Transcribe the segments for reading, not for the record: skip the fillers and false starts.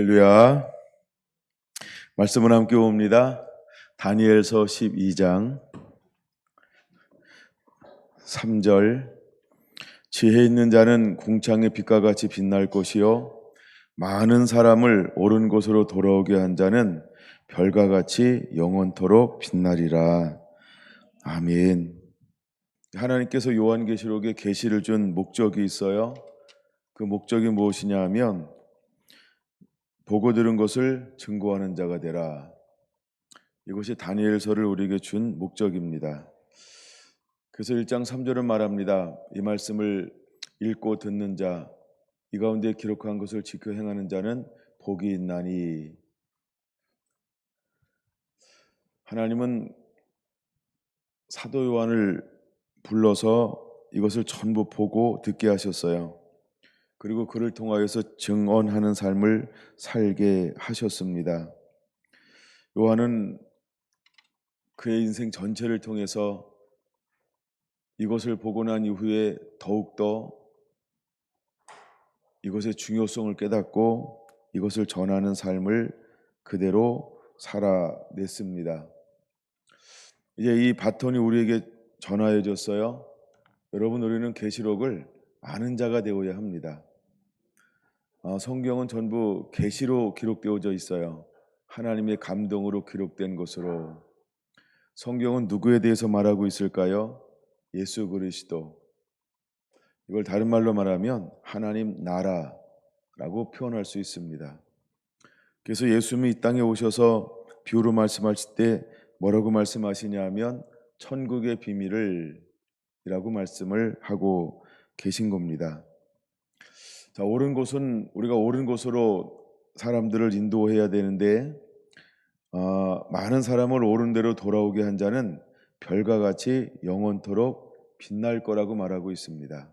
할렐루야. 말씀을 함께 봅니다. 다니엘서 12장 3절. 지혜 있는 자는 궁창의 빛과 같이 빛날 것이요 많은 사람을 옳은 곳으로 돌아오게 한 자는 별과 같이 영원토록 빛나리라. 아멘. 하나님께서 요한계시록에 계시를 준 목적이 있어요. 그 목적이 무엇이냐 하면 보고 들은 것을 증거하는 자가 되라. 이것이 다니엘서를 우리에게 준 목적입니다. 그래서 1장 3절은 말합니다. 이 말씀을 읽고 듣는 자, 이 가운데 기록한 것을 지켜 행하는 자는 복이 있나니. 하나님은 사도 요한을 불러서 이것을 전부 보고 듣게 하셨어요. 그리고 그를 통하여서 증언하는 삶을 살게 하셨습니다. 요한은 그의 인생 전체를 통해서 이것을 보고 난 이후에 더욱더 이것의 중요성을 깨닫고 이것을 전하는 삶을 그대로 살아냈습니다. 이제 이 바톤이 우리에게 전하여졌어요. 여러분, 우리는 계시록을 아는 자가 되어야 합니다. 성경은 전부 계시로 기록되어져 있어요. 하나님의 감동으로 기록된 것으로. 성경은 누구에 대해서 말하고 있을까요? 예수 그리스도. 이걸 다른 말로 말하면 하나님 나라라고 표현할 수 있습니다. 그래서 예수님이 이 땅에 오셔서 비유로 말씀하실 때 뭐라고 말씀하시냐 하면 천국의 비밀을 이라고 말씀을 하고 계신 겁니다. 자, 옳은 곳은 우리가 옳은 곳으로 사람들을 인도해야 되는데 많은 사람을 옳은 대로 돌아오게 한 자는 별과 같이 영원토록 빛날 거라고 말하고 있습니다.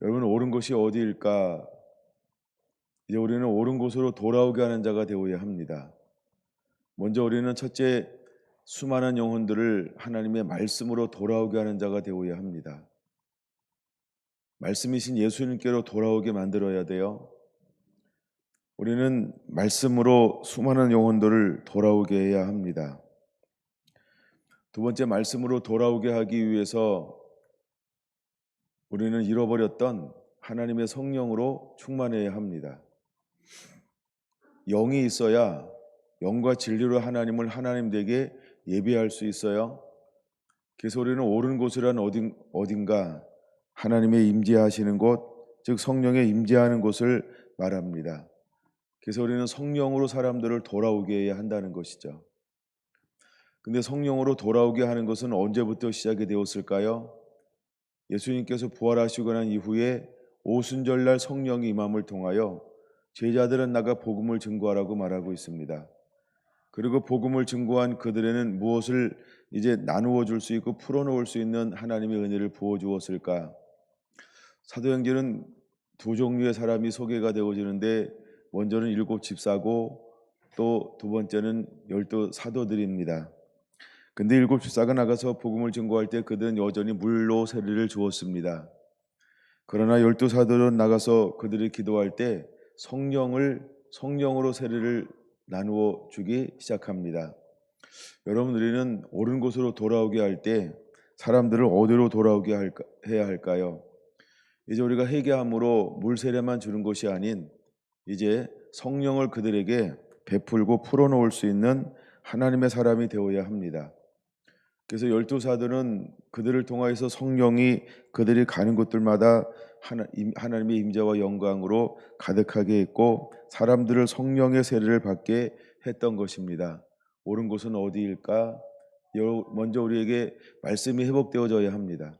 여러분, 옳은 곳이 어디일까? 이제 우리는 옳은 곳으로 돌아오게 하는 자가 되어야 합니다. 먼저 우리는 첫째, 수많은 영혼들을 하나님의 말씀으로 돌아오게 하는 자가 되어야 합니다. 말씀이신 예수님께로 돌아오게 만들어야 돼요. 우리는 말씀으로 수많은 영혼들을 돌아오게 해야 합니다. 두 번째, 말씀으로 돌아오게 하기 위해서 우리는 잃어버렸던 하나님의 성령으로 충만해야 합니다. 영이 있어야 영과 진리로 하나님을 하나님 되게 예배할 수 있어요. 그래서 우리는 옳은 곳이란 어딘가 하나님의 임재하시는 곳, 즉 성령의 임재하는 곳을 말합니다. 그래서 우리는 성령으로 사람들을 돌아오게 해야 한다는 것이죠. 근데 성령으로 돌아오게 하는 것은 언제부터 시작이 되었을까요? 예수님께서 부활하시고 난 이후에 오순절날 성령이 임함을 통하여 제자들은 나가 복음을 증거하라고 말하고 있습니다. 그리고 복음을 증거한 그들에는 무엇을 이제 나누어 줄 수 있고 풀어놓을 수 있는 하나님의 은혜를 부어 주었을까? 사도행전은 두 종류의 사람이 소개가 되어지는데 먼저는 7 집사고 또 두 번째는 12 사도들입니다. 근데 7 집사가 나가서 복음을 증거할 때 그들은 여전히 물로 세례를 주었습니다. 그러나 12 사도는 나가서 그들이 기도할 때 성령으로 세례를 나누어 주기 시작합니다. 여러분, 우리는 옳은 곳으로 돌아오게 할 때 사람들을 어디로 돌아오게 해야 할까요? 이제 우리가 회개함으로 물 세례만 주는 것이 아닌 이제 성령을 그들에게 베풀고 풀어놓을 수 있는 하나님의 사람이 되어야 합니다. 그래서 12 사도는 그들을 통하여서 성령이 그들이 가는 곳들마다 하나님의 임재와 영광으로 가득하게 했고 사람들을 성령의 세례를 받게 했던 것입니다. 옳은 곳은 어디일까? 먼저 우리에게 말씀이 회복되어져야 합니다.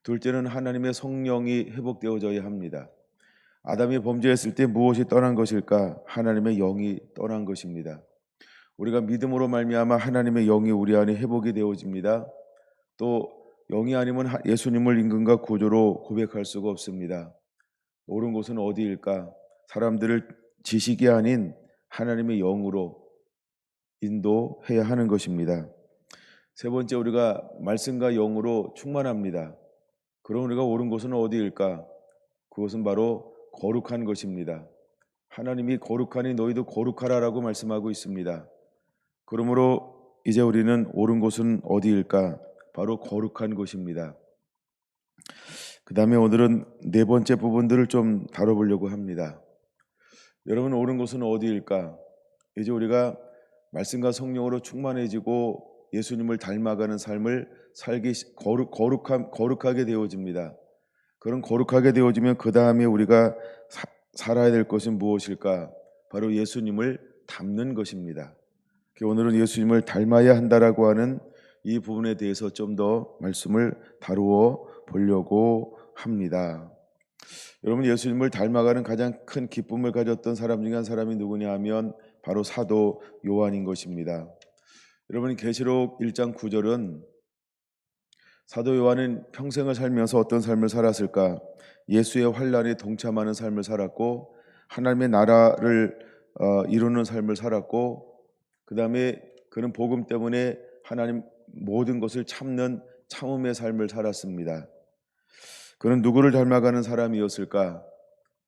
둘째는 하나님의 성령이 회복되어져야 합니다. 아담이 범죄했을 때 무엇이 떠난 것일까? 하나님의 영이 떠난 것입니다. 우리가 믿음으로 말미암아 하나님의 영이 우리 안에 회복이 되어집니다. 또 영이 아니면 예수님을 임금과 구주로 고백할 수가 없습니다. 옳은 곳은 어디일까? 사람들을 지식이 아닌 하나님의 영으로 인도해야 하는 것입니다. 세 번째, 우리가 말씀과 영으로 충만합니다. 그럼 우리가 옳은 곳은 어디일까? 그것은 바로 거룩한 것입니다. 하나님이 거룩하니 너희도 거룩하라라고 말씀하고 있습니다. 그러므로 이제 우리는 옳은 곳은 어디일까? 바로 거룩한 곳입니다. 그 다음에 오늘은 네 번째 부분들을 좀 다뤄보려고 합니다. 여러분, 옳은 곳은 어디일까? 이제 우리가 말씀과 성령으로 충만해지고 예수님을 닮아가는 삶을 거룩하게 되어집니다. 그런 거룩하게 되어지면 그 다음에 우리가 살아야 될 것은 무엇일까? 바로 예수님을 닮는 것입니다. 오늘은 예수님을 닮아야 한다라고 하는 이 부분에 대해서 좀 더 말씀을 다루어 보려고 합니다. 여러분, 예수님을 닮아가는 가장 큰 기쁨을 가졌던 사람 중에 한 사람이 누구냐 하면 바로 사도 요한인 것입니다. 여러분, 계시록 1장 9절은 사도 요한은 평생을 살면서 어떤 삶을 살았을까? 예수의 환란에 동참하는 삶을 살았고 하나님의 나라를 이루는 삶을 살았고 그 다음에 그는 복음 때문에 하나님 모든 것을 참는 참음의 삶을 살았습니다. 그는 누구를 닮아가는 사람이었을까?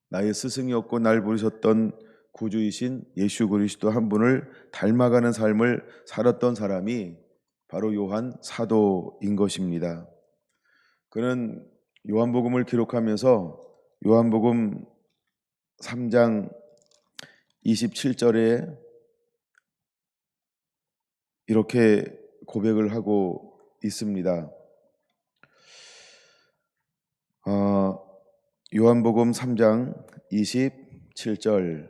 나의 스승이었고 날 부르셨던 구주이신 예수 그리스도 한 분을 닮아가는 삶을 살았던 사람이 바로 요한 사도인 것입니다. 그는 요한복음을 기록하면서 요한복음 3장 27절에 이렇게 고백을 하고 있습니다. 요한복음 3장 27절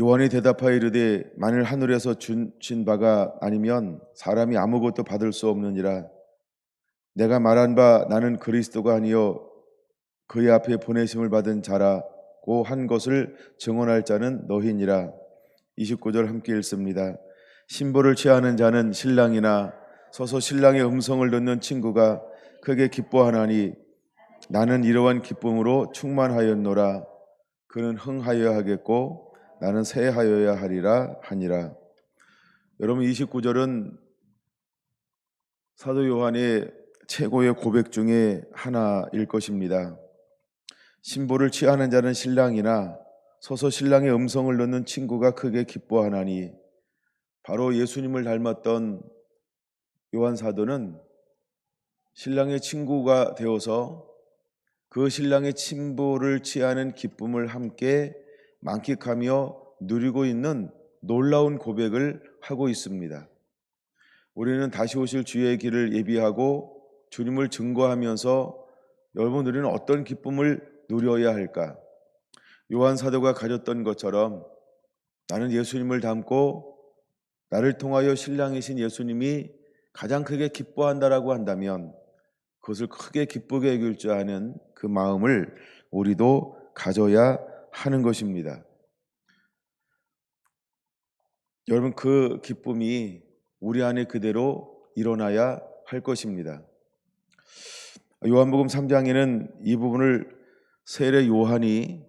요한이 대답하여 이르되 만일 하늘에서 주신 바가 아니면 사람이 아무것도 받을 수 없느니라. 내가 말한 바 나는 그리스도가 아니요 그의 앞에 보내심을 받은 자라고 한 것을 증언할 자는 너희니라. 29절 함께 읽습니다. 신부를 취하는 자는 신랑이나 서서 신랑의 음성을 듣는 친구가 크게 기뻐하나니 나는 이러한 기쁨으로 충만하였노라. 그는 흥하여야 하겠고 나는 새하여야 하리라 하니라. 여러분, 29절은 사도 요한의 최고의 고백 중에 하나일 것입니다. 신부를 취하는 자는 신랑이나 서서 신랑의 음성을 듣는 친구가 크게 기뻐하나니, 바로 예수님을 닮았던 요한 사도는 신랑의 친구가 되어서 그 신랑의 친부를 취하는 기쁨을 함께 만끽하며 누리고 있는 놀라운 고백을 하고 있습니다. 우리는 다시 오실 주의 길을 예비하고 주님을 증거하면서 여러분, 우리는 어떤 기쁨을 누려야 할까? 요한 사도가 가졌던 것처럼 나는 예수님을 닮고 나를 통하여 신랑이신 예수님이 가장 크게 기뻐한다라고 한다면 그것을 크게 기쁘게 여길 줄 아는 그 마음을 우리도 가져야 하는 것입니다. 여러분, 그 기쁨이 우리 안에 그대로 일어나야 할 것입니다. 요한복음 3장에는 이 부분을 세례 요한이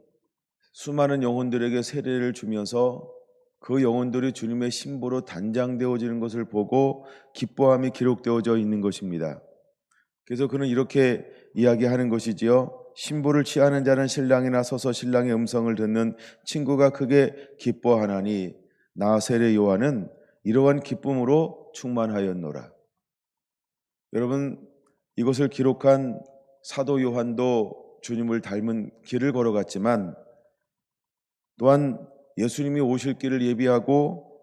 수많은 영혼들에게 세례를 주면서 그 영혼들이 주님의 신부로 단장되어지는 것을 보고 기뻐함이 기록되어져 있는 것입니다. 그래서 그는 이렇게 이야기하는 것이지요. 신부를 취하는 자는 신랑이나 서서 신랑의 음성을 듣는 친구가 크게 기뻐하나니 나 세례 요한은 이러한 기쁨으로 충만하였노라. 여러분, 이것을 기록한 사도 요한도 주님을 닮은 길을 걸어갔지만 또한 예수님이 오실 길을 예비하고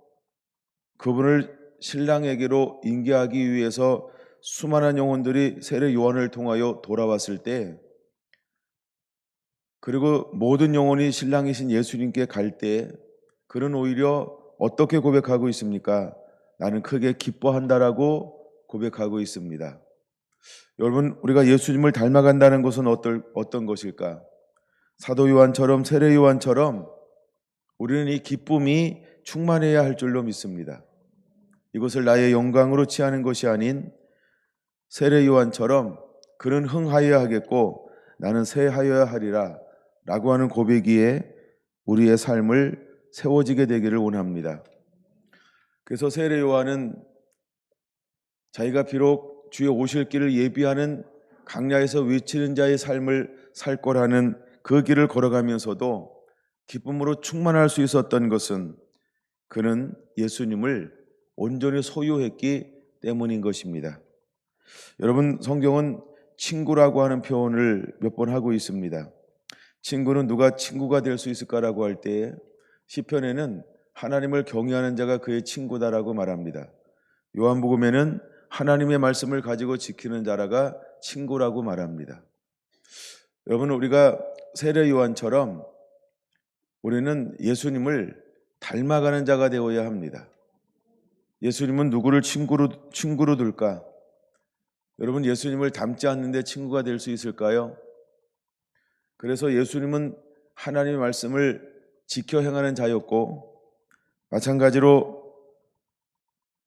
그분을 신랑에게로 인계하기 위해서 수많은 영혼들이 세례 요한을 통하여 돌아왔을 때, 그리고 모든 영혼이 신랑이신 예수님께 갈 때 그는 오히려 어떻게 고백하고 있습니까? 나는 크게 기뻐한다라고 고백하고 있습니다. 여러분, 우리가 예수님을 닮아간다는 것은 어떤 것일까? 사도 요한처럼 세례 요한처럼 우리는 이 기쁨이 충만해야 할 줄로 믿습니다. 이것을 나의 영광으로 취하는 것이 아닌 세례 요한처럼 그는 흥하여야 하겠고 나는 새하여야 하리라 라고 하는 고백이에 우리의 삶을 세워지게 되기를 원합니다. 그래서 세례 요한은 자기가 비록 주의 오실 길을 예비하는 강야에서 외치는 자의 삶을 살 거라는 그 길을 걸어가면서도 기쁨으로 충만할 수 있었던 것은 그는 예수님을 온전히 소유했기 때문인 것입니다. 여러분, 성경은 친구라고 하는 표현을 몇 번 하고 있습니다. 친구는 누가 친구가 될 수 있을까라고 할 때에 시편에는 하나님을 경외하는 자가 그의 친구다라고 말합니다. 요한복음에는 하나님의 말씀을 가지고 지키는 자라가 친구라고 말합니다. 여러분, 우리가 세례 요한처럼 우리는 예수님을 닮아가는 자가 되어야 합니다. 예수님은 누구를 친구로 둘까? 여러분, 예수님을 닮지 않는데 친구가 될 수 있을까요? 그래서 예수님은 하나님의 말씀을 지켜 행하는 자였고, 마찬가지로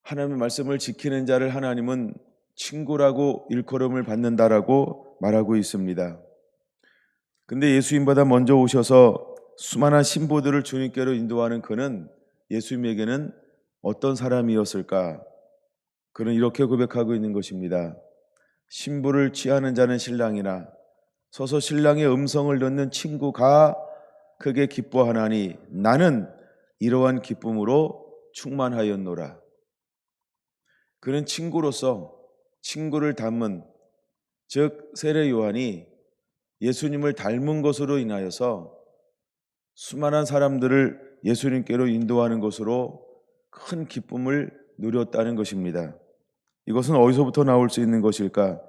하나님의 말씀을 지키는 자를 하나님은 친구라고 일컬음을 받는다라고 말하고 있습니다. 근데 예수님보다 먼저 오셔서 수많은 신부들을 주님께로 인도하는 그는 예수님에게는 어떤 사람이었을까? 그는 이렇게 고백하고 있는 것입니다. 신부를 취하는 자는 신랑이나 서서 신랑의 음성을 듣는 친구가 크게 기뻐하나니 나는 이러한 기쁨으로 충만하였노라. 그는 친구로서 친구를 닮은, 즉 세례 요한이 예수님을 닮은 것으로 인하여서 수많은 사람들을 예수님께로 인도하는 것으로 큰 기쁨을 누렸다는 것입니다. 이것은 어디서부터 나올 수 있는 것일까?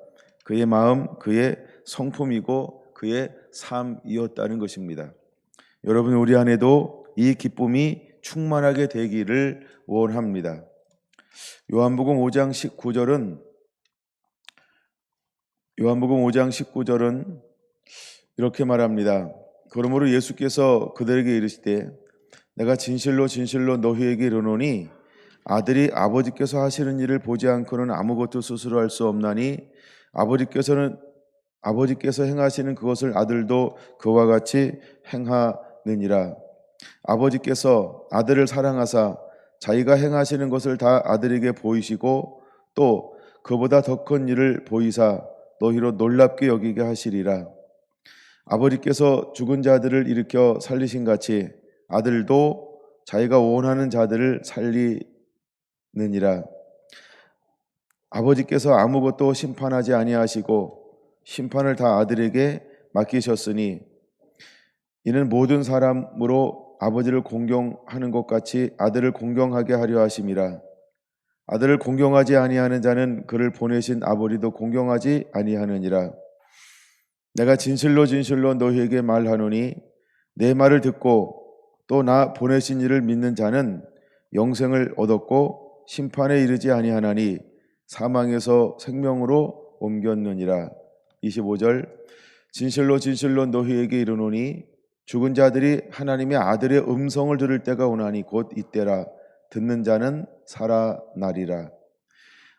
그의 마음, 그의 성품이고 그의 삶이었다는 것입니다. 여러분, 우리 안에도 이 기쁨이 충만하게 되기를 원합니다. 요한복음 5장 19절은 이렇게 말합니다. 그러므로 예수께서 그들에게 이르시되 내가 진실로 진실로 너희에게 이르노니 아들이 아버지께서 하시는 일을 보지 않고는 아무것도 스스로 할 수 없나니 아버지께서 행하시는 그것을 아들도 그와 같이 행하느니라. 아버지께서 아들을 사랑하사 자기가 행하시는 것을 다 아들에게 보이시고 또 그보다 더 큰 일을 보이사 너희로 놀랍게 여기게 하시리라. 아버지께서 죽은 자들을 일으켜 살리신 같이 아들도 자기가 원하는 자들을 살리느니라. 아버지께서 아무것도 심판하지 아니하시고 심판을 다 아들에게 맡기셨으니 이는 모든 사람으로 아버지를 공경하는 것 같이 아들을 공경하게 하려 하심이라. 아들을 공경하지 아니하는 자는 그를 보내신 아버지도 공경하지 아니하느니라. 내가 진실로 진실로 너희에게 말하노니 내 말을 듣고 또 나 보내신 이를 믿는 자는 영생을 얻었고 심판에 이르지 아니하나니 사망에서 생명으로 옮겼느니라. 25절 진실로 진실로 너희에게 이르노니 죽은 자들이 하나님의 아들의 음성을 들을 때가 오나니 곧 이때라. 듣는 자는 살아나리라.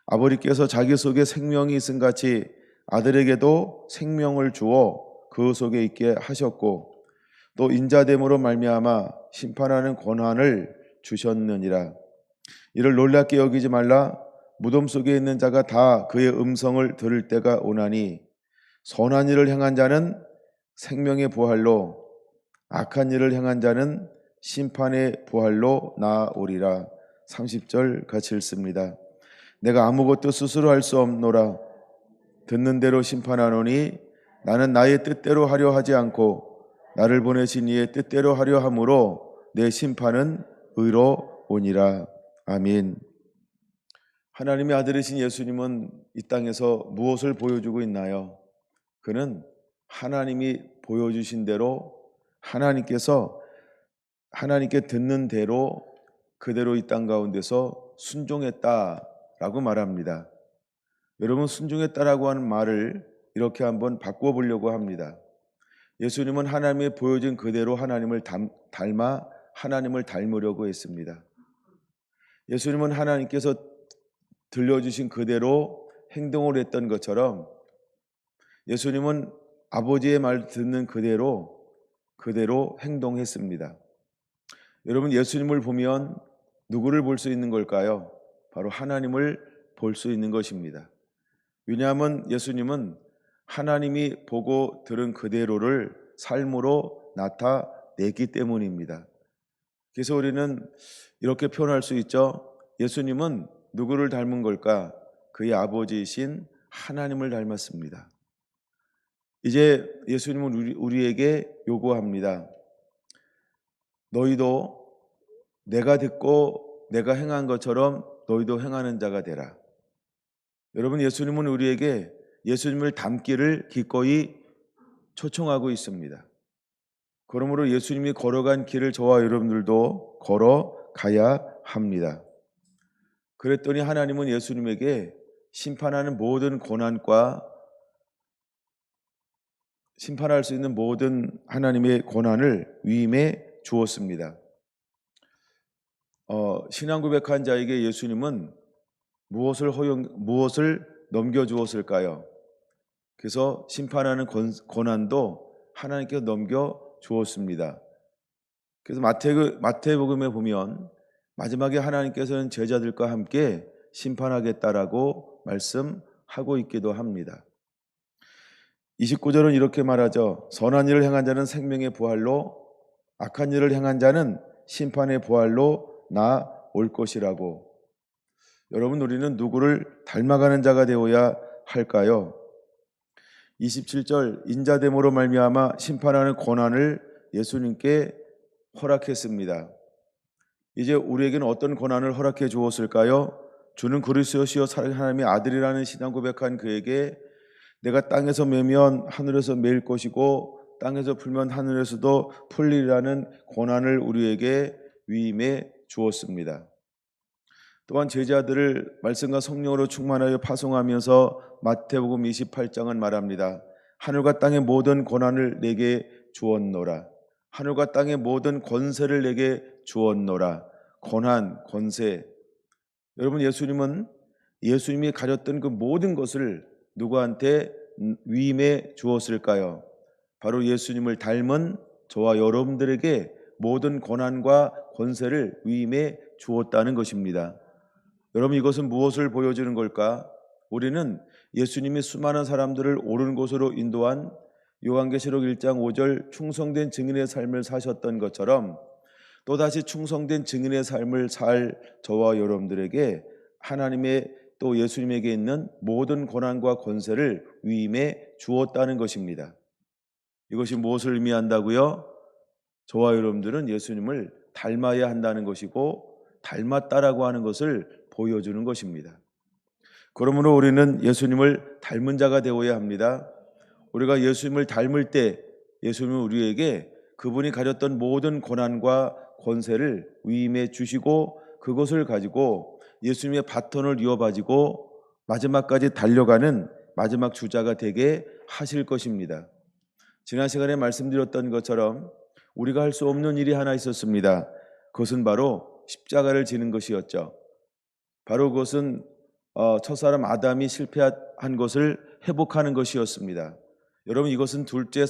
아버지께서 자기 속에 생명이 있음 같이 아들에게도 생명을 주어 그 속에 있게 하셨고 또 인자됨으로 말미암아 심판하는 권한을 주셨느니라. 이를 놀랍게 여기지 말라. 무덤 속에 있는 자가 다 그의 음성을 들을 때가 오나니 선한 일을 행한 자는 생명의 부활로 악한 일을 행한 자는 심판의 부활로 나아오리라. 30절 같이 읽습니다. 내가 아무것도 스스로 할 수 없노라. 듣는 대로 심판하노니 나는 나의 뜻대로 하려 하지 않고 나를 보내신 이의 뜻대로 하려 함으로 내 심판은 의로우니라. 아멘. 하나님의 아들이신 예수님은 이 땅에서 무엇을 보여주고 있나요? 그는 하나님이 보여주신 대로 하나님께 듣는 대로 그대로 이 땅 가운데서 순종했다라고 말합니다. 여러분, 순종했다라고 하는 말을 이렇게 한번 바꿔보려고 합니다. 예수님은 하나님이 보여준 그대로 하나님을 닮아 하나님을 닮으려고 했습니다. 예수님은 하나님께서 들려주신 그대로 행동을 했던 것처럼 예수님은 아버지의 말 듣는 그대로 행동했습니다. 여러분, 예수님을 보면 누구를 볼 수 있는 걸까요? 바로 하나님을 볼 수 있는 것입니다. 왜냐하면 예수님은 하나님이 보고 들은 그대로를 삶으로 나타내기 때문입니다. 그래서 우리는 이렇게 표현할 수 있죠. 예수님은 누구를 닮은 걸까? 그의 아버지이신 하나님을 닮았습니다. 이제 예수님은 우리에게 요구합니다. 너희도 내가 듣고 내가 행한 것처럼 너희도 행하는 자가 되라. 여러분, 예수님은 우리에게 예수님을 닮기를 기꺼이 초청하고 있습니다. 그러므로 예수님이 걸어간 길을 저와 여러분들도 걸어가야 합니다. 그랬더니 하나님은 예수님에게 심판하는 모든 고난과 심판할 수 있는 모든 하나님의 고난을 위임해 주었습니다. 신앙 고백한 자에게 예수님은 무엇을 넘겨주었을까요? 그래서 심판하는 고난도 하나님께 넘겨 주었습니다. 그래서 마태복음에 보면 마지막에 하나님께서는 제자들과 함께 심판하겠다라고 말씀하고 있기도 합니다. 29절은 이렇게 말하죠. 선한 일을 행한 자는 생명의 부활로, 악한 일을 행한 자는 심판의 부활로 나올 것이라고. 여러분, 우리는 누구를 닮아가는 자가 되어야 할까요? 27절, 인자됨으로 말미암아 심판하는 고난을 예수님께 허락했습니다. 이제 우리에게는 어떤 고난을 허락해 주었을까요? 주는 그리스도시요 하나님의 아들이라는 신앙 고백한 그에게 내가 땅에서 매면 하늘에서 매일 것이고 땅에서 풀면 하늘에서도 풀리라는 고난을 우리에게 위임해 주었습니다. 또한 제자들을 말씀과 성령으로 충만하여 파송하면서 마태복음 28장은 말합니다. 하늘과 땅의 모든 고난을 내게 주었노라. 하늘과 땅의 모든 권세를 내게 주었노라. 고난, 권세. 여러분, 예수님이 가졌던 그 모든 것을 누구한테 위임해 주었을까요? 바로 예수님을 닮은 저와 여러분들에게 모든 고난과 권세를 위임해 주었다는 것입니다. 여러분, 이것은 무엇을 보여주는 걸까? 우리는 예수님이 수많은 사람들을 옳은 곳으로 인도한 요한계시록 1장 5절 충성된 증인의 삶을 사셨던 것처럼 또다시 충성된 증인의 삶을 살 저와 여러분들에게 하나님의 또 예수님에게 있는 모든 고난과 권세를 위임해 주었다는 것입니다. 이것이 무엇을 의미한다고요? 저와 여러분들은 예수님을 닮아야 한다는 것이고 닮았다라고 하는 것을 보여주는 것입니다. 그러므로 우리는 예수님을 닮은 자가 되어야 합니다. 우리가 예수님을 닮을 때 예수님은 우리에게 그분이 가졌던 모든 고난과 권세를 위임해 주시고 그것을 가지고 예수님의 바톤을 이어가지고 마지막까지 달려가는 마지막 주자가 되게 하실 것입니다. 지난 시간에 말씀드렸던 것처럼 우리가 할 수 없는 일이 하나 있었습니다. 그것은 바로 십자가를 지는 것이었죠. 바로 그것은 첫사람 아담이 실패한 것을 회복하는 것이었습니다. 여러분, 이것은 둘째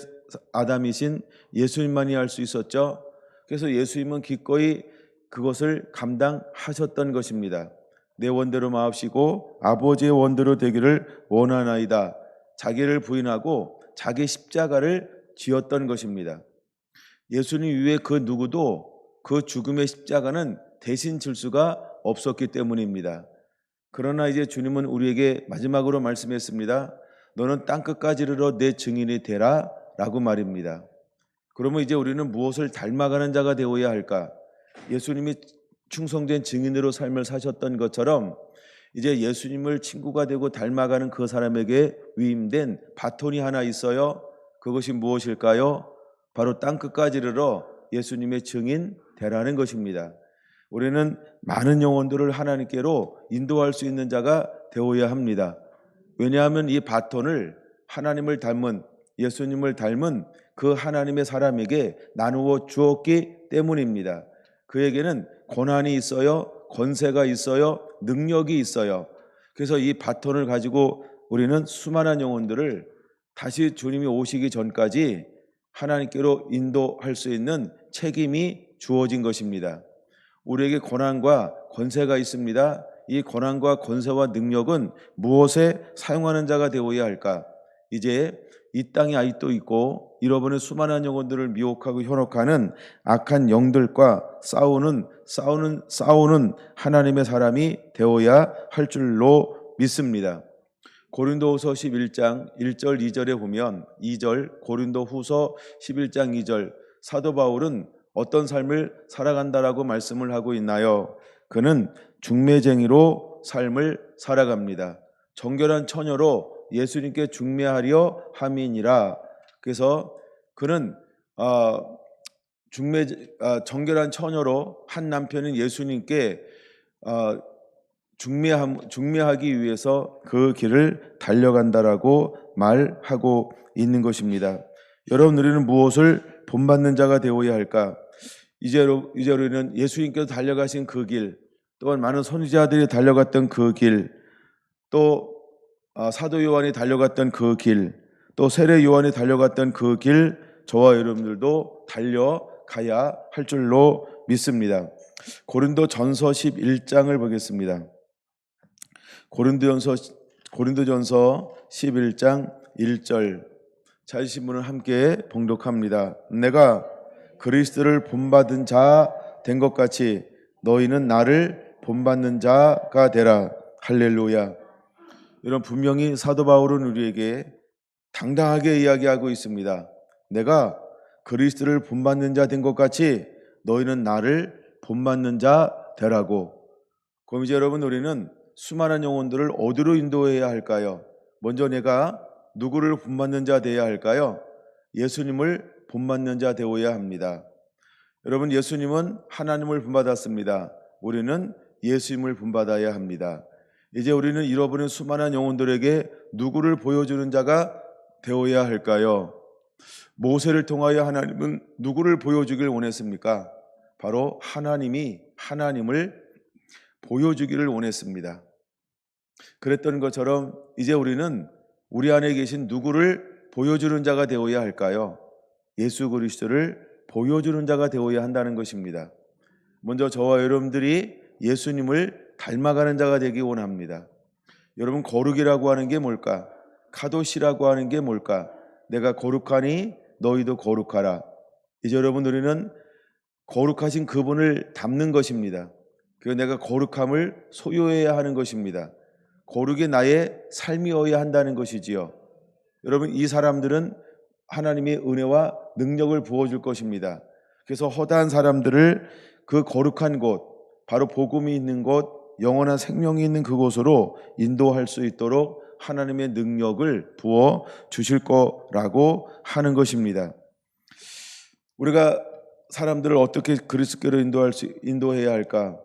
아담이신 예수님만이 할 수 있었죠. 그래서 예수님은 기꺼이 그것을 감당하셨던 것입니다. 내 원대로 마옵시고 아버지의 원대로 되기를 원하나이다. 자기를 부인하고 자기 십자가를 지었던 것입니다. 예수님 이외에 그 누구도 그 죽음의 십자가는 대신 질 수가 없었기 때문입니다. 그러나 이제 주님은 우리에게 마지막으로 말씀했습니다. 너는 땅끝까지 이르러 내 증인이 되라 라고 말입니다. 그러면 이제 우리는 무엇을 닮아가는 자가 되어야 할까? 예수님이 충성된 증인으로 삶을 사셨던 것처럼 이제 예수님을 친구가 되고 닮아가는 그 사람에게 위임된 바톤이 하나 있어요. 그것이 무엇일까요? 바로 땅끝까지 이르러 예수님의 증인 되라는 것입니다. 우리는 많은 영혼들을 하나님께로 인도할 수 있는 자가 되어야 합니다. 왜냐하면 이 바톤을 하나님을 닮은 예수님을 닮은 그 하나님의 사람에게 나누어 주었기 때문입니다. 그에게는 고난이 있어요, 권세가 있어요, 능력이 있어요. 그래서 이 바톤을 가지고 우리는 수많은 영혼들을 다시 주님이 오시기 전까지 하나님께로 인도할 수 있는 책임이 주어진 것입니다. 우리에게 고난과 권세가 있습니다. 이 고난과 권세와 능력은 무엇에 사용하는 자가 되어야 할까? 이제 이 땅에 아직도 있고 잃어버린 수많은 영혼들을 미혹하고 현혹하는 악한 영들과 싸우는 하나님의 사람이 되어야 할 줄로 믿습니다. 고린도후서 11장 1절 2절에 보면 2절, 고린도후서 11장 2절, 사도 바울은 어떤 삶을 살아간다라고 말씀을 하고 있나요? 그는 중매쟁이로 삶을 살아갑니다. 정결한 처녀로 예수님께 중매하려 함이니라. 그래서 그는 정결한 처녀로 한 남편인 예수님께 중매하기 위해서 그 길을 달려간다라고 말하고 있는 것입니다. 여러분, 우리는 무엇을 본받는 자가 되어야 할까? 이제 우리는 예수님께서 달려가신 그 길, 또한 많은 선지자들이 달려갔던 그 길, 또 사도 요한이 달려갔던 그 길, 또 세례 요한이 달려갔던 그 길, 저와 여러분들도 달려가야 할 줄로 믿습니다. 고린도전서 11장을 보겠습니다. 고린도전서 11장 1절, 찾으신 분은 함께 봉독합니다. 내가 그리스도를 본받은 자 된 것 같이 너희는 나를 본받는 자가 되라. 할렐루야. 이런 분명히 사도 바울은 우리에게 당당하게 이야기하고 있습니다. 내가 그리스도를 본받는 자 된 것 같이 너희는 나를 본받는 자 되라고. 그럼 이제 여러분, 우리는 수많은 영혼들을 어디로 인도해야 할까요? 먼저 내가 누구를 본받는 자 되어야 할까요? 예수님을 본받는 자 되어야 합니다. 여러분, 예수님은 하나님을 본받았습니다. 우리는 예수님을 본받아야 합니다. 이제 우리는 잃어버린 수많은 영혼들에게 누구를 보여주는 자가 되어야 할까요? 모세를 통하여 하나님은 누구를 보여주길 원했습니까? 바로 하나님이 하나님을 보여주기를 원했습니다. 그랬던 것처럼 이제 우리는 우리 안에 계신 누구를 보여주는 자가 되어야 할까요? 예수 그리스도를 보여주는 자가 되어야 한다는 것입니다. 먼저 저와 여러분들이 예수님을 닮아가는 자가 되기 원합니다. 여러분, 거룩이라고 하는 게 뭘까? 카도시라고 하는 게 뭘까? 내가 거룩하니 너희도 거룩하라. 이제 여러분, 우리는 거룩하신 그분을 닮는 것입니다. 그 내가 거룩함을 소유해야 하는 것입니다. 거룩이 나의 삶이어야 한다는 것이지요. 여러분, 이 사람들은 하나님의 은혜와 능력을 부어줄 것입니다. 그래서 허다한 사람들을 그 거룩한 곳, 바로 복음이 있는 곳, 영원한 생명이 있는 그곳으로 인도할 수 있도록 하나님의 능력을 부어 주실 거라고 하는 것입니다. 우리가 사람들을 어떻게 그리스도께로 인도해야 할까?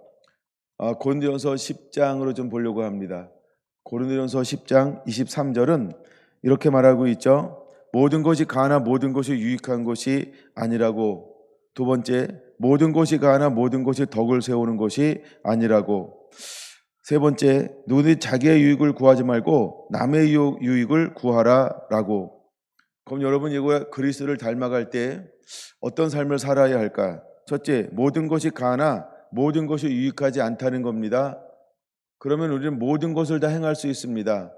고린도전서 10장으로 좀 보려고 합니다. 고린도전서 10장 23절은 이렇게 말하고 있죠. 모든 것이 가나 모든 것이 유익한 것이 아니라고. 두 번째, 모든 것이 가나 모든 것이 덕을 세우는 것이 아니라고. 세 번째, 누구든지 자기의 유익을 구하지 말고 남의 유익을 구하라라고. 그럼 여러분, 이거 그리스도를 닮아갈 때 어떤 삶을 살아야 할까? 첫째, 모든 것이 가나 모든 것이 유익하지 않다는 겁니다. 그러면 우리는 모든 것을 다 행할 수 있습니다.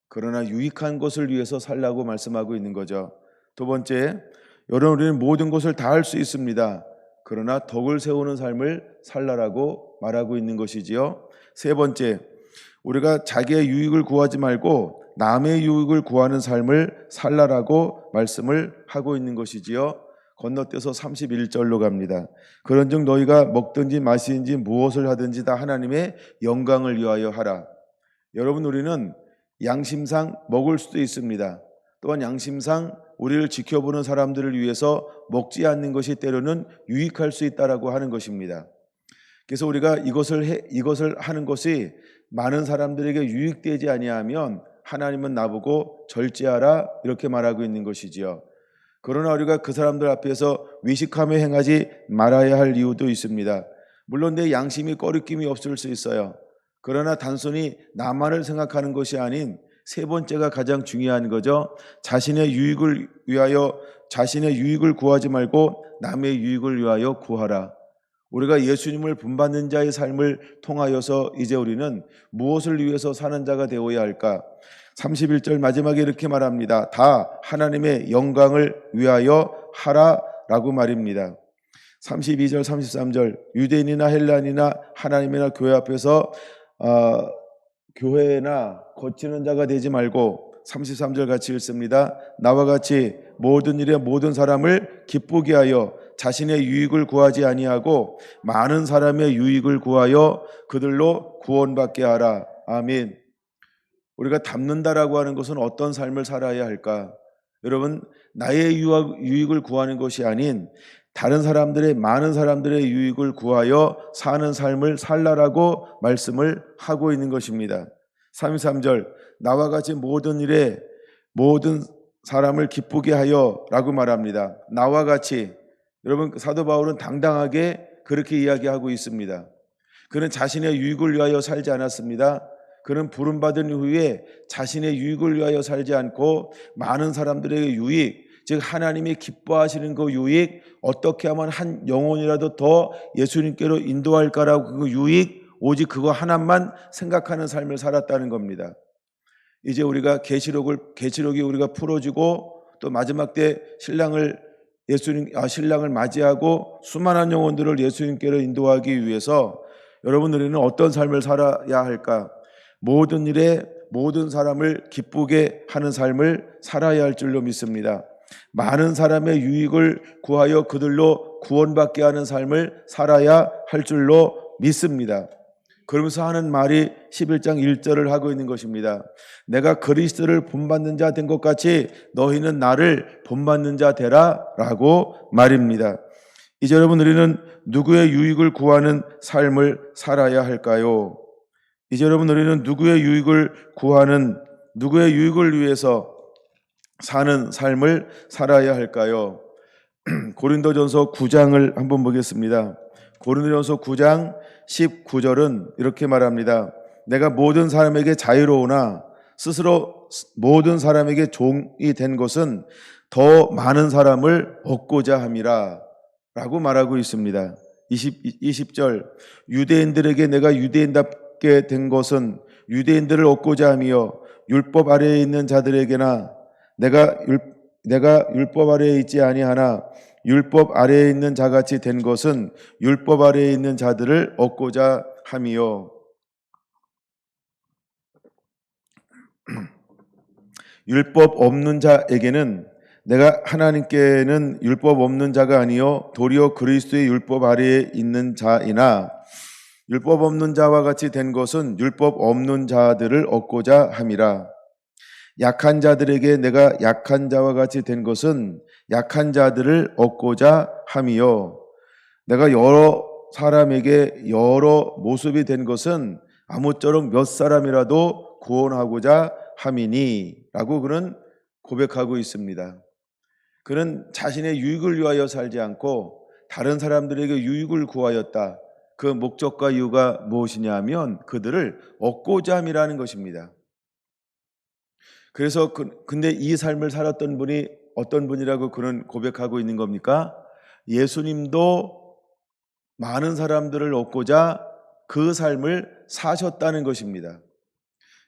그러나 유익한 것을 위해서 살라고 말씀하고 있는 거죠. 두 번째, 여러분, 우리는 모든 것을 다 할 수 있습니다. 그러나 덕을 세우는 삶을 살라라고 말하고 있는 것이지요. 세 번째, 우리가 자기의 유익을 구하지 말고 남의 유익을 구하는 삶을 살라라고 말씀을 하고 있는 것이지요. 건너뛰어서 31절로 갑니다. 그런즉 너희가 먹든지 마시든지 무엇을 하든지 다 하나님의 영광을 위하여 하라. 여러분, 우리는 양심상 먹을 수도 있습니다. 또한 양심상 우리를 지켜보는 사람들을 위해서 먹지 않는 것이 때로는 유익할 수 있다라고 하는 것입니다. 그래서 우리가 이것을 하는 것이 많은 사람들에게 유익되지 아니하면 하나님은 나보고 절제하라 이렇게 말하고 있는 것이지요. 그러나 우리가 그 사람들 앞에서 외식하며 행하지 말아야 할 이유도 있습니다. 물론 내 양심이 꺼리낌이 없을 수 있어요. 그러나 단순히 나만을 생각하는 것이 아닌 세 번째가 가장 중요한 거죠. 자신의 유익을 구하지 말고 남의 유익을 위하여 구하라. 우리가 예수님을 본받는 자의 삶을 통하여서 이제 우리는 무엇을 위해서 사는 자가 되어야 할까? 31절 마지막에 이렇게 말합니다. 다 하나님의 영광을 위하여 하라라고 말입니다. 32절 33절 유대인이나 헬라인이나 하나님이나 교회 앞에서 교회나 거치는 자가 되지 말고 33절 같이 읽습니다. 나와 같이 모든 일에 모든 사람을 기쁘게 하여 자신의 유익을 구하지 아니하고 많은 사람의 유익을 구하여 그들로 구원받게 하라. 아멘. 우리가 닮는다라고 하는 것은 어떤 삶을 살아야 할까? 여러분, 나의 유익을 구하는 것이 아닌 다른 사람들의, 많은 사람들의 유익을 구하여 사는 삶을 살라라고 말씀을 하고 있는 것입니다. 33절 나와 같이 모든 일에 모든 사람을 기쁘게 하여 라고 말합니다. 나와 같이. 여러분, 사도 바울은 당당하게 그렇게 이야기하고 있습니다. 그는 자신의 유익을 위하여 살지 않았습니다. 그는 부름받은 이후에 자신의 유익을 위하여 살지 않고 많은 사람들에게 유익, 즉 하나님이 기뻐하시는 그 유익, 어떻게 하면 한 영혼이라도 더 예수님께로 인도할까라고 그 유익, 오직 그거 하나만 생각하는 삶을 살았다는 겁니다. 이제 우리가 계시록이 우리가 풀어지고 또 마지막 때 신랑을 맞이하고 수많은 영혼들을 예수님께로 인도하기 위해서 여러분, 우리는 어떤 삶을 살아야 할까? 모든 일에 모든 사람을 기쁘게 하는 삶을 살아야 할 줄로 믿습니다. 많은 사람의 유익을 구하여 그들로 구원받게 하는 삶을 살아야 할 줄로 믿습니다. 그러면서 하는 말이 11장 1절을 하고 있는 것입니다. 내가 그리스도를 본받는 자 된 것 같이 너희는 나를 본받는 자 되라 라고 말입니다. 이제 여러분, 우리는 누구의 유익을 구하는 삶을 살아야 할까요? 이제 여러분, 우리는 누구의 유익을 위해서 사는 삶을 살아야 할까요? 고린도전서 9장을 한번 보겠습니다. 고린도전서 9장 19절은 이렇게 말합니다. 내가 모든 사람에게 자유로우나 스스로 모든 사람에게 종이 된 것은 더 많은 사람을 얻고자 함이라 라고 말하고 있습니다. 20절 유대인들에게 내가 유대인답게 된 것은 유대인들을 얻고자 하며 율법 아래에 있는 자들에게나 내가 율법 아래에 있지 아니하나 율법 아래에 있는 자같이 된 것은 율법 아래에 있는 자들을 얻고자 함이요. 율법 없는 자에게는 내가 하나님께는 율법 없는 자가 아니요 도리어 그리스도의 율법 아래에 있는 자이나 율법 없는 자와 같이 된 것은 율법 없는 자들을 얻고자 함이라. 약한 자들에게 내가 약한 자와 같이 된 것은 약한 자들을 얻고자 함이요 내가 여러 사람에게 여러 모습이 된 것은 아무쪼록 몇 사람이라도 구원하고자 함이니 라고 그는 고백하고 있습니다. 그는 자신의 유익을 위하여 살지 않고 다른 사람들에게 유익을 구하였다. 그 목적과 이유가 무엇이냐 하면 그들을 얻고자 함이라는 것입니다. 그래서 근데 이 삶을 살았던 분이 어떤 분이라고 그는 고백하고 있는 겁니까? 예수님도 많은 사람들을 얻고자 그 삶을 사셨다는 것입니다.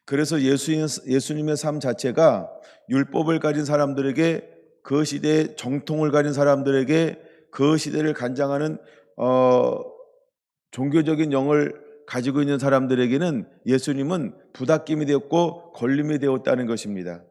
그래서 예수님의 삶 자체가 율법을 가진 사람들에게, 그 시대의 정통을 가진 사람들에게, 그 시대를 간장하는 종교적인 영을 가지고 있는 사람들에게는 예수님은 부닥김이 되었고 걸림이 되었다는 것입니다.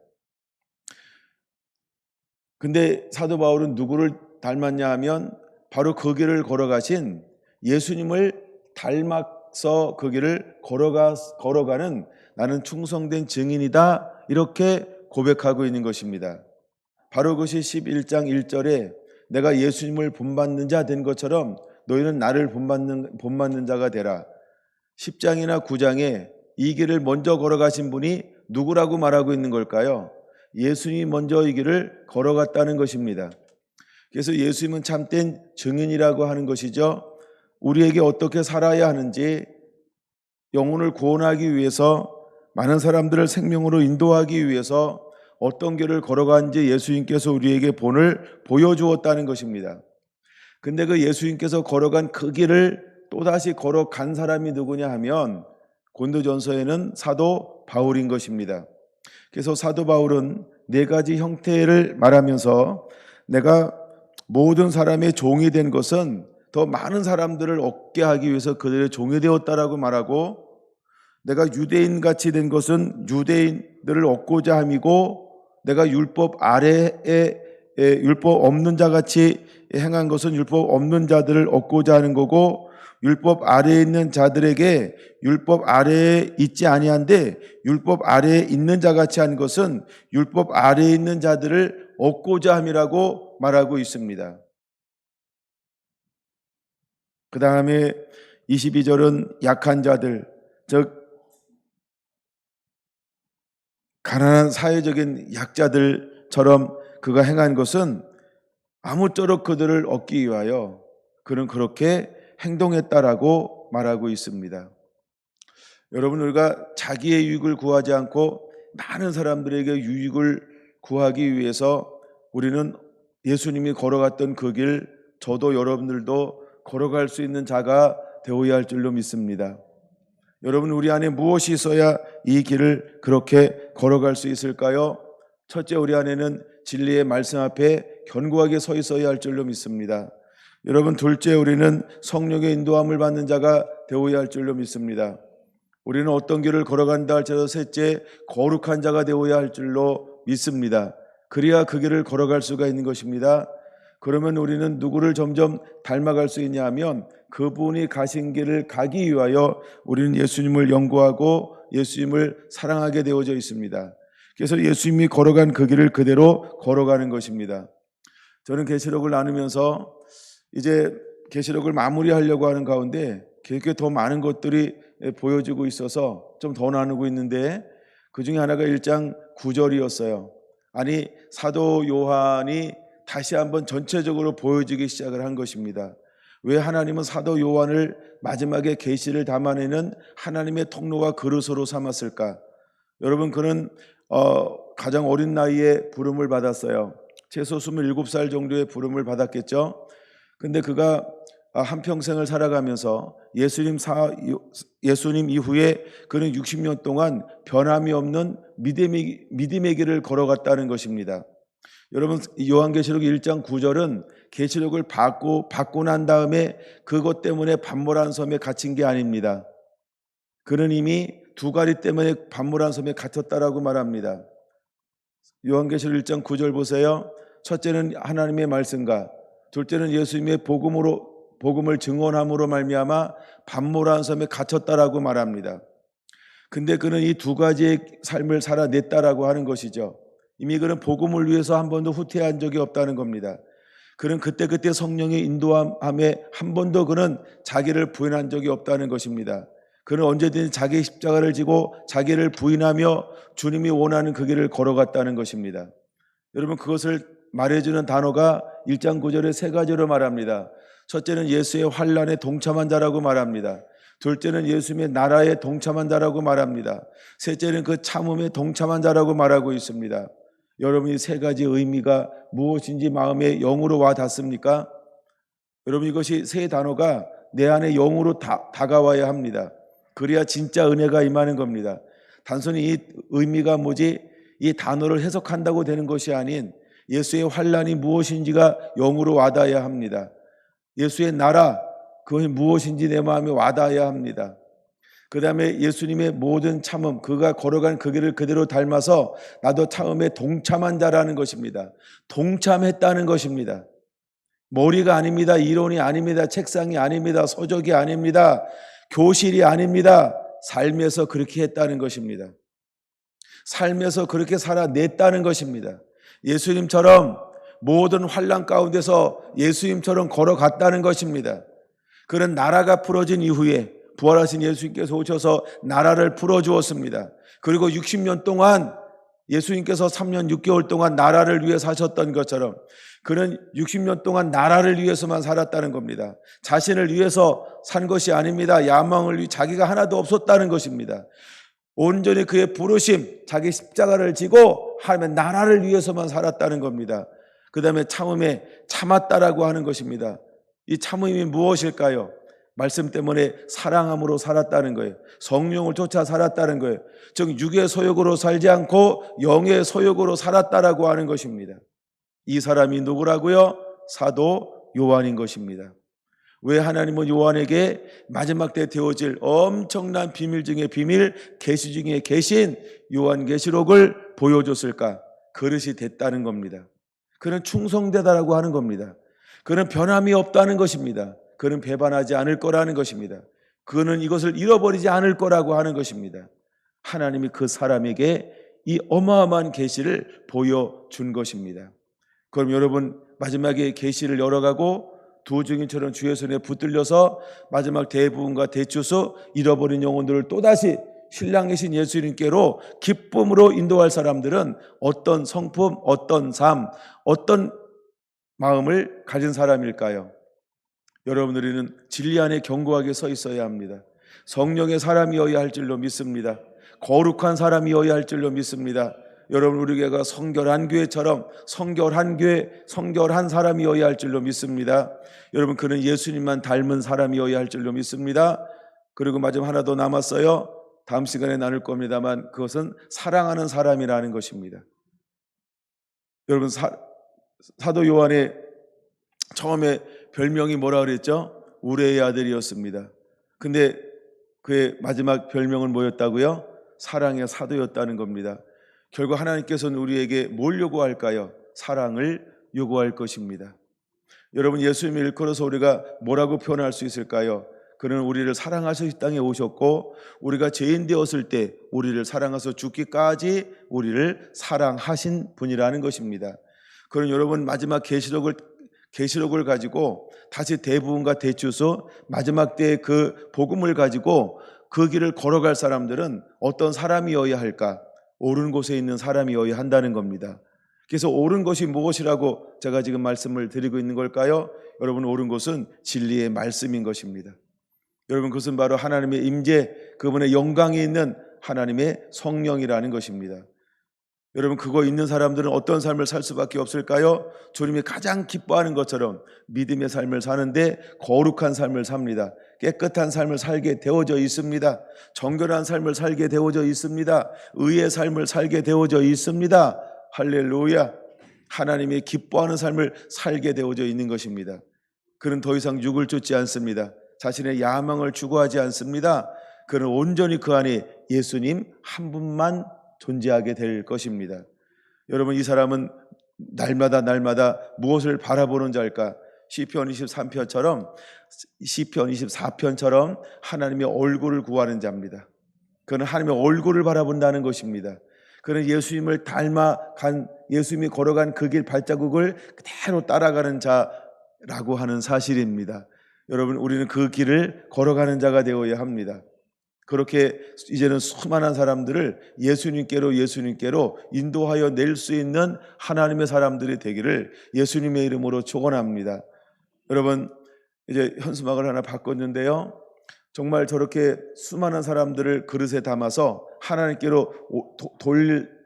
근데 사도 바울은 누구를 닮았냐 하면 바로 그 길을 걸어가신 예수님을 닮아서 그 길을 걸어가는 나는 충성된 증인이다, 이렇게 고백하고 있는 것입니다. 바로 그것이 11장 1절에 내가 예수님을 본받는 자 된 것처럼 너희는 나를 본받는 자가 되라. 10장이나 9장에 이 길을 먼저 걸어가신 분이 누구라고 말하고 있는 걸까요? 예수님이 먼저 이 길을 걸어갔다는 것입니다. 그래서 예수님은 참된 증인이라고 하는 것이죠. 우리에게 어떻게 살아야 하는지, 영혼을 구원하기 위해서, 많은 사람들을 생명으로 인도하기 위해서 어떤 길을 걸어간지 예수님께서 우리에게 본을 보여주었다는 것입니다. 근데 그 예수님께서 걸어간 그 길을 또다시 걸어간 사람이 누구냐 하면 고린도전서에는 사도 바울인 것입니다. 그래서 사도 바울은 네 가지 형태를 말하면서 내가 모든 사람의 종이 된 것은 더 많은 사람들을 얻게 하기 위해서 그들의 종이 되었다라고 말하고, 내가 유대인 같이 된 것은 유대인들을 얻고자 함이고, 내가 율법 아래에 율법 없는 자 같이 행한 것은 율법 없는 자들을 얻고자 하는 거고, 율법 아래에 있는 자들에게 율법 아래에 있지 아니한데 율법 아래에 있는 자 같이 한 것은 율법 아래에 있는 자들을 얻고자 함이라고 말하고 있습니다. 그 다음에 22절은 약한 자들, 즉 가난한 사회적인 약자들처럼 그가 행한 것은 아무쪼록 그들을 얻기 위하여 그는 그렇게 행동했다라고 말하고 있습니다. 여러분, 우리가 자기의 유익을 구하지 않고 많은 사람들에게 유익을 구하기 위해서 우리는 예수님이 걸어갔던 그 길, 저도 여러분들도 걸어갈 수 있는 자가 되어야 할 줄로 믿습니다. 여러분, 우리 안에 무엇이 있어야 이 길을 그렇게 걸어갈 수 있을까요? 첫째, 우리 안에는 진리의 말씀 앞에 견고하게 서 있어야 할 줄로 믿습니다. 여러분, 둘째, 우리는 성령의 인도함을 받는 자가 되어야 할 줄로 믿습니다. 우리는 어떤 길을 걸어간다 할지라도 셋째, 거룩한 자가 되어야 할 줄로 믿습니다. 그래야 그 길을 걸어갈 수가 있는 것입니다. 그러면 우리는 누구를 점점 닮아갈 수 있냐 하면 그분이 가신 길을 가기 위하여 우리는 예수님을 연구하고 예수님을 사랑하게 되어져 있습니다. 그래서 예수님이 걸어간 그 길을 그대로 걸어가는 것입니다. 저는 계시록을 나누면서 이제 계시록을 마무리하려고 하는 가운데 계속 더 많은 것들이 보여지고 있어서 좀 더 나누고 있는데, 그 중에 하나가 1장 9절이었어요. 아니, 사도 요한이 다시 한번 전체적으로 보여지기 시작을 한 것입니다. 왜 하나님은 사도 요한을 마지막에 계시를 담아내는 하나님의 통로와 그릇으로 삼았을까? 여러분, 그는 가장 어린 나이에 부름을 받았어요. 최소 27살 정도의 부름을 받았겠죠. 근데 그가 한평생을 살아가면서 예수님 이후에 그는 60년 동안 변함이 없는 믿음의 길을 걸어갔다는 것입니다. 여러분, 요한계시록 1장 9절은 계시록을 받고 난 다음에 그것 때문에 반모란 섬에 갇힌 게 아닙니다. 그는 이미 두 가지 때문에 반모란 섬에 갇혔다라고 말합니다. 요한계시록 1장 9절 보세요. 첫째는 하나님의 말씀과, 둘째는 예수님의 복음을 증언함으로 말미암아 반모란 섬에 갇혔다라고 말합니다. 근데 그는 이 두 가지의 삶을 살아냈다라고 하는 것이죠. 이미 그는 복음을 위해서 한 번도 후퇴한 적이 없다는 겁니다. 그는 그때 성령의 인도함에 한 번도 그는 자기를 부인한 적이 없다는 것입니다. 그는 언제든지 자기의 십자가를 지고 자기를 부인하며 주님이 원하는 그 길을 걸어갔다는 것입니다. 여러분, 그것을 말해주는 단어가 1장 9절에 세 가지로 말합니다. 첫째는 예수의 환난에 동참한 자라고 말합니다. 둘째는 예수님의 나라에 동참한 자라고 말합니다. 셋째는 그 참음에 동참한 자라고 말하고 있습니다. 여러분, 이 세 가지 의미가 무엇인지 마음에 영으로 와 닿습니까? 여러분, 이것이 세 단어가 내 안에 영으로 다가와야 합니다. 그래야 진짜 은혜가 임하는 겁니다. 단순히 이 의미가 뭐지? 이 단어를 해석한다고 되는 것이 아닌 예수의 환난이 무엇인지가 영으로 와닿아야 합니다. 예수의 나라, 그것이 무엇인지 내 마음에 와닿아야 합니다. 그 다음에 예수님의 모든 참음, 그가 걸어간 그 길을 그대로 닮아서 나도 참음에 동참한 자라는 것입니다. 동참했다는 것입니다. 머리가 아닙니다. 이론이 아닙니다. 책상이 아닙니다. 서적이 아닙니다. 교실이 아닙니다. 삶에서 그렇게 했다는 것입니다. 삶에서 그렇게 살아냈다는 것입니다. 예수님처럼 모든 환난 가운데서 예수님처럼 걸어갔다는 것입니다. 그런 나라가 풀어진 이후에 부활하신 예수님께서 오셔서 나라를 풀어주었습니다. 그리고 60년 동안 예수님께서 3년 6개월 동안 나라를 위해 사셨던 것처럼 그는 60년 동안 나라를 위해서만 살았다는 겁니다. 자신을 위해서 산 것이 아닙니다. 야망을 위해 자기가 하나도 없었다는 것입니다. 온전히 그의 부르심, 자기 십자가를 지고 하나님의 나라를 위해서만 살았다는 겁니다. 그 다음에 참음에 참았다라고 하는 것입니다. 이 참음이 무엇일까요? 말씀 때문에 사랑함으로 살았다는 거예요. 성령을 쫓아 살았다는 거예요. 즉 육의 소욕으로 살지 않고 영의 소욕으로 살았다라고 하는 것입니다. 이 사람이 누구라고요? 사도 요한인 것입니다. 왜 하나님은 요한에게 마지막 때 되어질 엄청난 비밀 중에 비밀, 계시 중에 계신 요한계시록을 보여줬을까? 그릇이 됐다는 겁니다. 그는 충성되다라고 하는 겁니다. 그는 변함이 없다는 것입니다. 그는 배반하지 않을 거라는 것입니다. 그는 이것을 잃어버리지 않을 거라고 하는 것입니다. 하나님이 그 사람에게 이 어마어마한 계시를 보여준 것입니다. 그럼 여러분 마지막에 계시를 열어가고 두 증인처럼 주의 손에 붙들려서 마지막 대부분과 대추수 잃어버린 영혼들을 또다시 신랑이신 예수님께로 기쁨으로 인도할 사람들은 어떤 성품, 어떤 삶, 어떤 마음을 가진 사람일까요? 여러분, 우리는 진리 안에 견고하게 서 있어야 합니다. 성령의 사람이어야 할 줄로 믿습니다. 거룩한 사람이어야 할 줄로 믿습니다. 여러분, 우리 교회가 성결한 교회처럼 성결한 교회, 성결한 사람이어야 할 줄로 믿습니다. 여러분, 그는 예수님만 닮은 사람이어야 할 줄로 믿습니다. 그리고 마지막 하나 더 남았어요. 다음 시간에 나눌 겁니다만 그것은 사랑하는 사람이라는 것입니다. 여러분, 사도 요한의 처음에 별명이 뭐라 그랬죠? 우레의 아들이었습니다. 근데 그의 마지막 별명은 뭐였다고요? 사랑의 사도였다는 겁니다. 결국 하나님께서는 우리에게 뭘 요구할까요? 사랑을 요구할 것입니다. 여러분, 예수님을 일컬어서 우리가 뭐라고 표현할 수 있을까요? 그는 우리를 사랑하셔서 이 땅에 오셨고 우리가 죄인 되었을 때 우리를 사랑하셔서 죽기까지 우리를 사랑하신 분이라는 것입니다. 그럼 여러분, 마지막 계시록을 가지고 다시 대부분과 대추수 마지막 때 그 복음을 가지고 그 길을 걸어갈 사람들은 어떤 사람이어야 할까? 옳은 곳에 있는 사람이어야 한다는 겁니다. 그래서 옳은 것이 무엇이라고 제가 지금 말씀을 드리고 있는 걸까요? 여러분, 옳은 것은 진리의 말씀인 것입니다. 여러분, 그것은 바로 하나님의 임재, 그분의 영광이 있는 하나님의 성령이라는 것입니다. 여러분, 그거 있는 사람들은 어떤 삶을 살 수밖에 없을까요? 주님이 가장 기뻐하는 것처럼 믿음의 삶을 사는데 거룩한 삶을 삽니다. 깨끗한 삶을 살게 되어져 있습니다. 정결한 삶을 살게 되어져 있습니다. 의의 삶을 살게 되어져 있습니다. 할렐루야. 하나님이 기뻐하는 삶을 살게 되어져 있는 것입니다. 그는 더 이상 육을 쫓지 않습니다. 자신의 야망을 추구하지 않습니다. 그는 온전히 그 안에 예수님 한 분만 존재하게 될 것입니다. 여러분, 이 사람은 날마다 무엇을 바라보는 자일까? 시편 24편처럼 하나님의 얼굴을 구하는 자입니다. 그는 하나님의 얼굴을 바라본다는 것입니다. 그는 예수님을 닮아간, 예수님이 걸어간 그 길 발자국을 그대로 따라가는 자라고 하는 사실입니다. 여러분, 우리는 그 길을 걸어가는 자가 되어야 합니다. 그렇게 이제는 수많은 사람들을 예수님께로 인도하여 낼 수 있는 하나님의 사람들이 되기를 예수님의 이름으로 축원합니다. 여러분, 이제 현수막을 하나 바꿨는데요, 정말 저렇게 수많은 사람들을 그릇에 담아서 하나님께로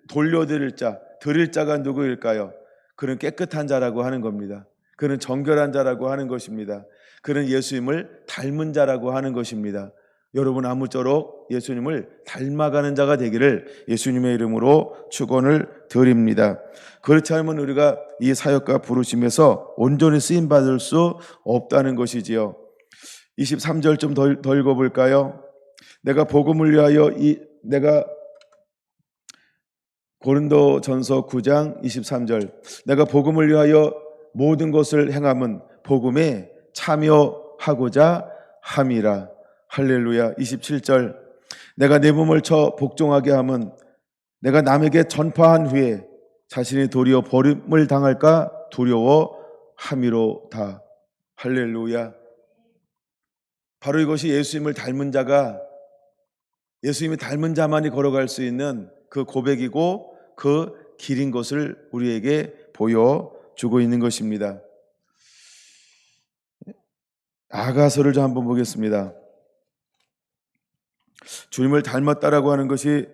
돌려드릴 자, 드릴 자가 누구일까요? 그는 깨끗한 자라고 하는 겁니다. 그는 정결한 자라고 하는 것입니다. 그는 예수님을 닮은 자라고 하는 것입니다. 여러분, 아무쪼록 예수님을 닮아가는 자가 되기를 예수님의 이름으로 축원을 드립니다. 그렇지 않으면 우리가 이 사역과 부르심에서 온전히 쓰임 받을 수 없다는 것이지요. 23절 좀 더 읽어볼까요? 내가 복음을 위하여 내가 고린도전서 9장 23절, 내가 복음을 위하여 모든 것을 행함은 복음에 참여하고자 함이라. 할렐루야. 27절, 내가 내 몸을 쳐 복종하게 함은 내가 남에게 전파한 후에 자신이 도리어 버림을 당할까 두려워함이로다. 할렐루야. 바로 이것이 예수님을 닮은 자가, 예수님이 닮은 자만이 걸어갈 수 있는 그 고백이고 그 길인 것을 우리에게 보여주고 있는 것입니다. 아가서를 좀 한번 보겠습니다. 주님을 닮았다라고 하는 것이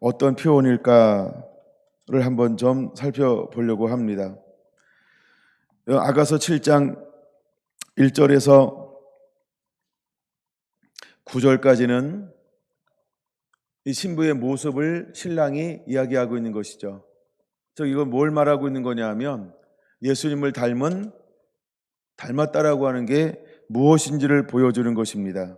어떤 표현일까를 한번 좀 살펴보려고 합니다. 아가서 7장 1절에서 9절까지는 이 신부의 모습을 신랑이 이야기하고 있는 것이죠. 즉 이건 뭘 말하고 있는 거냐 하면 예수님을 닮았다라고 하는 게 무엇인지를 보여주는 것입니다.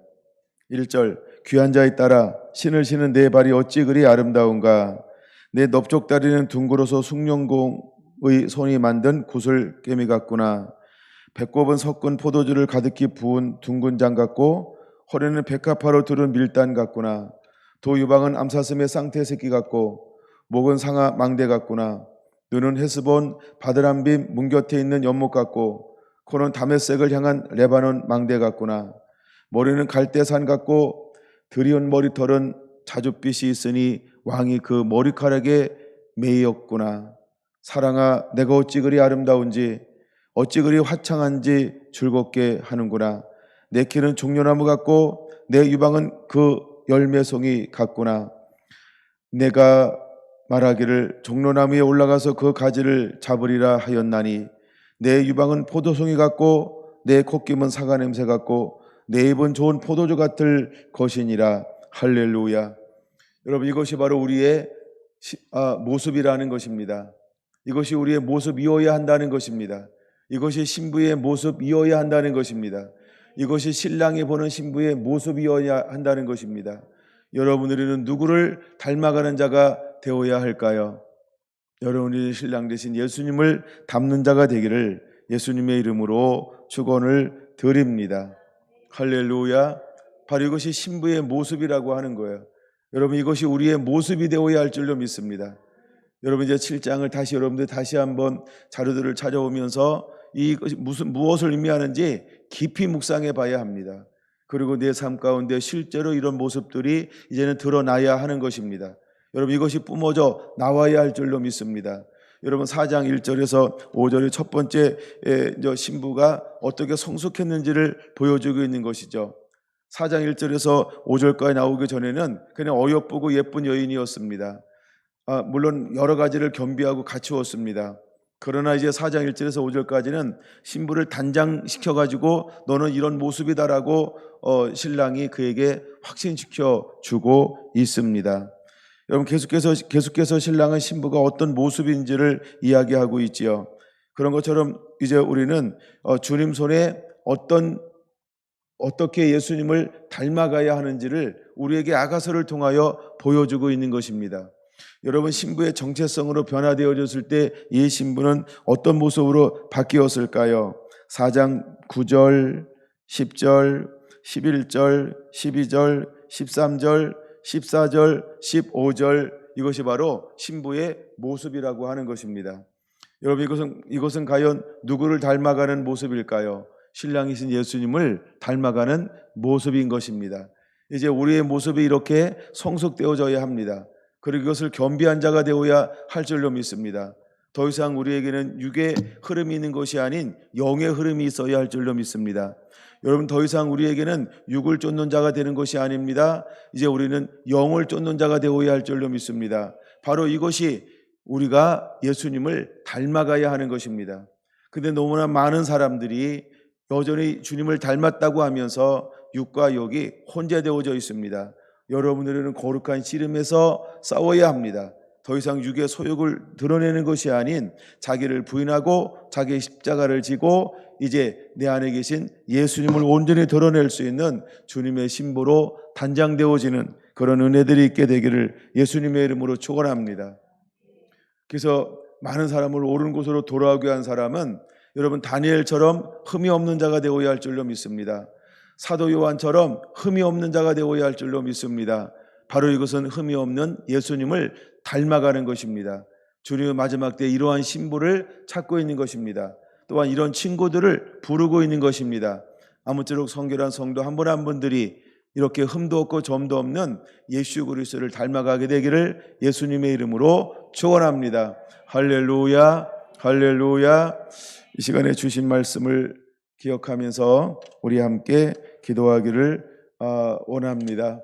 1절 귀한 자에 따라 신을 신은 내 발이 어찌 그리 아름다운가. 내 넓적다리는 둥그러서 숭늉공의 손이 만든 구슬개미 같구나. 배꼽은 섞은 포도주를 가득히 부은 둥근 장 같고 허리는 백합화로 두른 밀단 같구나. 도유방은 암사슴의 쌍태 새끼 같고 목은 상아 망대 같구나. 눈은 헤스본 바드람빔 문 곁에 있는 연못 같고 코는 다메섹을 향한 레바논 망대 같구나. 머리는 갈대산 같고 드리운 머리털은 자줏빛이 있으니 왕이 그 머리카락에 매였구나. 사랑아 내가 어찌 그리 아름다운지 어찌 그리 화창한지 즐겁게 하는구나. 내 키는 종려나무 같고 내 유방은 그 열매송이 같구나. 내가 말하기를 종려나무에 올라가서 그 가지를 잡으리라 하였나니 내 유방은 포도송이 같고 내 콧김은 사과 냄새 같고 내 입은 좋은 포도주 같을 것이니라. 할렐루야. 여러분 이것이 바로 우리의 모습이라는 것입니다. 이것이 우리의 모습이어야 한다는 것입니다. 이것이 신부의 모습이어야 한다는 것입니다. 이것이 신랑이 보는 신부의 모습이어야 한다는 것입니다. 여러분 우리는 누구를 닮아가는 자가 되어야 할까요? 여러분이 신랑 되신 예수님을 닮는 자가 되기를 예수님의 이름으로 축원을 드립니다. 할렐루야. 바로 이것이 신부의 모습이라고 하는 거예요. 여러분 이것이 우리의 모습이 되어야 할 줄로 믿습니다. 여러분 이제 7장을 여러분들 다시 한번 자료들을 찾아오면서 이것이 무엇을 의미하는지 깊이 묵상해 봐야 합니다. 그리고 내 삶 가운데 실제로 이런 모습들이 이제는 드러나야 하는 것입니다. 여러분 이것이 뿜어져 나와야 할 줄로 믿습니다. 여러분 4장 1절에서 5절의 첫 번째 신부가 어떻게 성숙했는지를 보여주고 있는 것이죠. 4장 1절에서 5절까지 나오기 전에는 그냥 어여쁘고 예쁜 여인이었습니다. 물론 여러 가지를 겸비하고 갖추었습니다. 그러나 이제 4장 1절에서 5절까지는 신부를 단장시켜가지고 너는 이런 모습이다라고 신랑이 그에게 확신시켜 주고 있습니다. 여러분 계속해서 신랑은 신부가 어떤 모습인지를 이야기하고 있지요. 그런 것처럼 이제 우리는 주님 손에 어떻게 예수님을 닮아가야 하는지를 우리에게 아가서를 통하여 보여주고 있는 것입니다. 여러분 신부의 정체성으로 변화되어졌을 때 이 신부는 어떤 모습으로 바뀌었을까요? 4장 9절, 10절, 11절, 12절, 13절, 14절, 15절 이것이 바로 신부의 모습이라고 하는 것입니다. 여러분 이것은 과연 누구를 닮아가는 모습일까요? 신랑이신 예수님을 닮아가는 모습인 것입니다. 이제 우리의 모습이 이렇게 성숙되어져야 합니다. 그리고 이것을 겸비한 자가 되어야 할 줄로 믿습니다. 더 이상 우리에게는 육의 흐름이 있는 것이 아닌 영의 흐름이 있어야 할 줄로 믿습니다. 여러분 더 이상 우리에게는 육을 쫓는 자가 되는 것이 아닙니다. 이제 우리는 영을 쫓는 자가 되어야 할 줄로 믿습니다. 바로 이것이 우리가 예수님을 닮아가야 하는 것입니다. 근데 너무나 많은 사람들이 여전히 주님을 닮았다고 하면서 육과 육이 혼재되어져 있습니다. 여러분들은 거룩한 씨름에서 싸워야 합니다. 더 이상 육의 소욕을 드러내는 것이 아닌 자기를 부인하고 자기의 십자가를 지고 이제 내 안에 계신 예수님을 온전히 드러낼 수 있는 주님의 신부로 단장되어지는 그런 은혜들이 있게 되기를 예수님의 이름으로 축원합니다. 그래서 많은 사람을 옳은 곳으로 돌아오게 한 사람은 여러분 다니엘처럼 흠이 없는 자가 되어야 할 줄로 믿습니다. 사도 요한처럼 흠이 없는 자가 되어야 할 줄로 믿습니다. 바로 이것은 흠이 없는 예수님을 닮아가는 것입니다. 주님의 마지막 때 이러한 신부를 찾고 있는 것입니다. 또한 이런 친구들을 부르고 있는 것입니다. 아무쪼록 성결한 성도 한 분 한 분들이 이렇게 흠도 없고 점도 없는 예수 그리스도를 닮아가게 되기를 예수님의 이름으로 축원합니다. 할렐루야, 할렐루야. 이 시간에 주신 말씀을 기억하면서 우리 함께 기도하기를 원합니다.